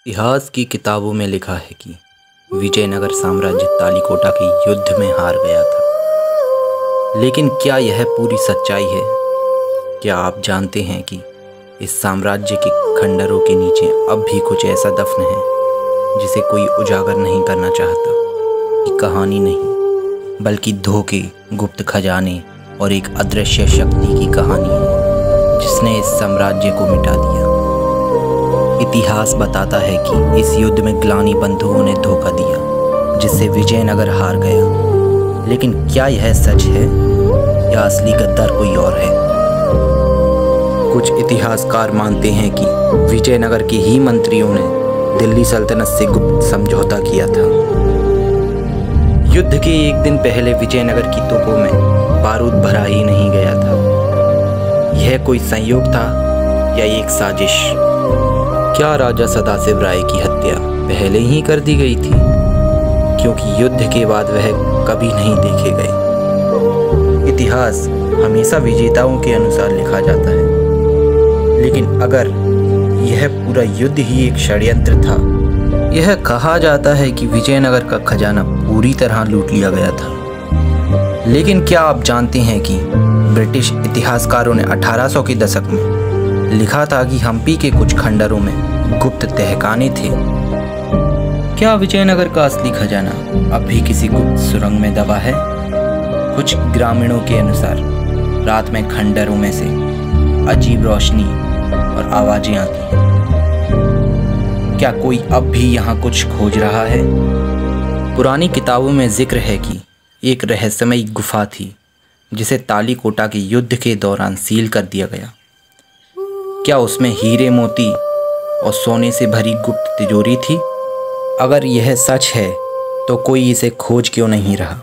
इतिहास की किताबों में लिखा है कि विजयनगर साम्राज्य तालीकोटा के युद्ध में हार गया था। लेकिन क्या यह पूरी सच्चाई है? क्या आप जानते हैं कि इस साम्राज्य के खंडरों के नीचे अब भी कुछ ऐसा दफन है जिसे कोई उजागर नहीं करना चाहता? ये कहानी नहीं, बल्कि धोखे, गुप्त खजाने और एक अदृश्य शक्ति की कहानी है जिसने इस साम्राज्य को मिटा दिया। इतिहास बताता है कि इस युद्ध में ग्लानी बंधुओं ने धोखा दिया, जिससे विजयनगर हार गया। लेकिन क्या यह सच है या असली गद्दार कोई और है? कुछ इतिहासकार मानते हैं कि विजयनगर के ही मंत्रियों ने दिल्ली सल्तनत से गुप्त समझौता किया था। युद्ध के एक दिन पहले विजयनगर की तोपों में बारूद भरा ही नहीं गया था। यह कोई संयोग था या एक साजिश? क्या राजा सदाशिव राय की हत्या पहले ही कर दी गई थी, क्योंकि युद्ध के बाद वह कभी नहीं देखे गए? इतिहास हमेशा विजेताओं के अनुसार लिखा जाता है, लेकिन अगर यह पूरा युद्ध ही एक षड्यंत्र था, यह कहा जाता है कि विजयनगर का खजाना पूरी तरह लूट लिया गया था। लेकिन क्या आप जानते हैं कि ब्रिटिश इतिहासकारों ने 1800 के दशक में लिखा था कि हम्पी के कुछ खंडरों में गुप्त तहखाने थे? क्या विजयनगर का असली खजाना अब भी किसी गुप्त सुरंग में दबा है? कुछ ग्रामीणों के अनुसार रात में खंडरों में से अजीब रोशनी और आवाजें आती हैं। क्या कोई अब भी यहाँ कुछ खोज रहा है? पुरानी किताबों में जिक्र है कि एक रहस्यमयी गुफा थी जिसे तालीकोटा के युद्ध के दौरान सील कर दिया गया। क्या उसमें हीरे मोती और सोने से भरी गुप्त तिजोरी थी? अगर यह सच है तो कोई इसे खोज क्यों नहीं रहा?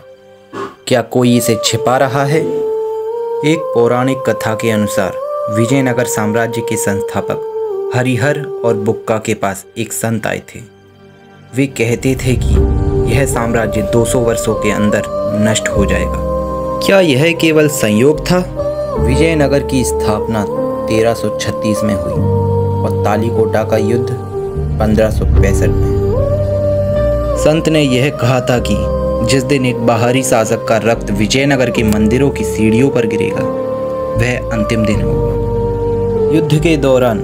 क्या कोई इसे छिपा रहा है? एक पौराणिक कथा के अनुसार विजयनगर साम्राज्य के संस्थापक हरिहर और बुक्का के पास एक संत आए थे। वे कहते थे कि यह साम्राज्य 200 वर्षों के अंदर नष्ट हो जाएगा। क्या यह केवल संयोग था? विजयनगर की स्थापना 1336 में हुई और तालीकोटा का युद्ध 1565 में। संत ने यह कहा था कि जिस दिन एक बाहरी शासक का रक्त विजयनगर के मंदिरों की सीढ़ियों पर गिरेगा, वह अंतिम दिन होगा। युद्ध के दौरान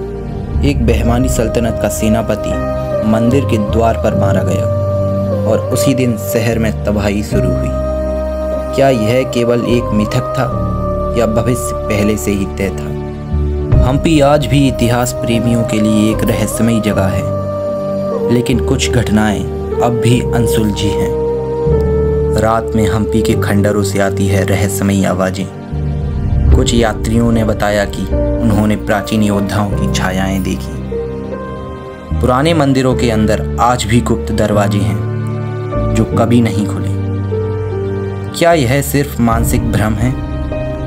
एक बेईमानी सल्तनत का सेनापति मंदिर के द्वार पर मारा गया और उसी दिन शहर में तबाही शुरू हुई। क्या यह केवल एक मिथक था या भविष्य पहले से ही तय था? हम्पी आज भी इतिहास प्रेमियों के लिए एक रहस्यमयी जगह है, लेकिन कुछ घटनाएं अब भी अनसुलझी हैं। रात में हम्पी के खंडरों से आती है रहस्यमयी आवाज़ें। कुछ यात्रियों ने बताया कि उन्होंने प्राचीन योद्धाओं की छायाएं देखी। पुराने मंदिरों के अंदर आज भी गुप्त दरवाजे हैं जो कभी नहीं खुले। क्या यह सिर्फ मानसिक भ्रम है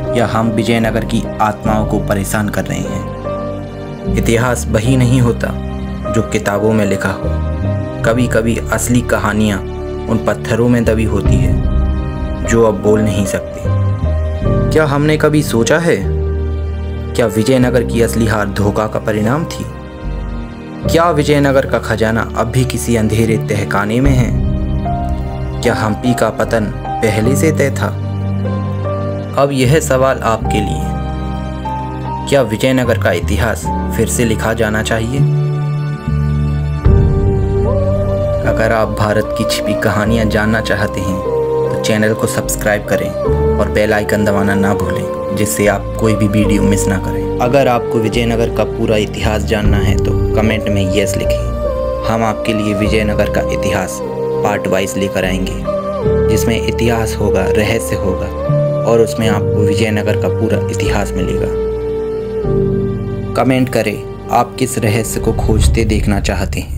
या हम विजयनगर की आत्माओं को परेशान कर रहे हैं? इतिहास वही नहीं होता जो किताबों में लिखा हो। कभी कभी असली कहानियाँ उन पत्थरों में दबी होती है जो अब बोल नहीं सकते। क्या हमने कभी सोचा है, क्या विजयनगर की असली हार धोखा का परिणाम थी? क्या विजयनगर का खजाना अब भी किसी अंधेरे तहखाने में है? क्या हम्पी का पतन पहले से तय था? अब यह सवाल आपके लिए, क्या विजयनगर का इतिहास फिर से लिखा जाना चाहिए? अगर आप भारत की छिपी कहानियां जानना चाहते हैं तो चैनल को सब्सक्राइब करें और बेल आइकन दबाना ना भूलें, जिससे आप कोई भी वीडियो मिस ना करें। अगर आपको विजयनगर का पूरा इतिहास जानना है तो कमेंट में यस लिखें। हम आपके लिए विजयनगर का इतिहास पार्ट वाइज लेकर आएंगे, जिसमें इतिहास होगा, रहस्य होगा और उसमें आपको विजयनगर का पूरा इतिहास मिलेगा। कमेंट करें आप किस रहस्य को खोजते देखना चाहते हैं।